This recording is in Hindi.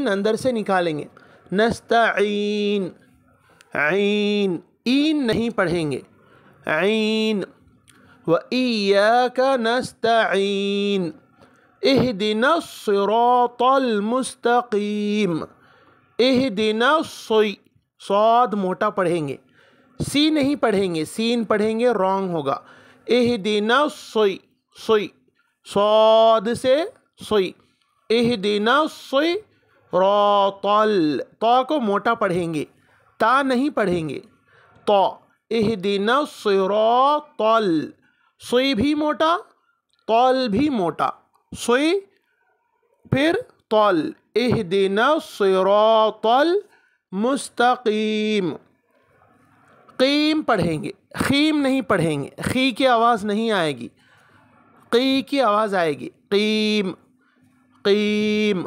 अंदर से निकालेंगे। नस्तईन, ऐन, ईन नहीं पढ़ेंगे, ऐन। व इय्याका नस्तईन, इहदिनस सिरातल मुस्तकीम, इहदिनस सोई, सौद मोटा पढ़ेंगे, सी नहीं पढ़ेंगे, सीन पढ़ेंगे रॉन्ग होगा। इहदिनस सोई, सोई, सौद से सोई, इहदिनस सिरातल, तो को मोटा पढ़ेंगे, ता नहीं पढ़ेंगे, तो इहदिनस सिरातल, सोई भी मोटा, तौल भी मोटा, सोई फिर तौल, इहदिनस सिरातल मुस्तकीम। कीम पढ़ेंगे, खीम नहीं पढ़ेंगे, खी की आवाज़ नहीं आएगी, की की आवाज़ आएगी, कीम, कीम।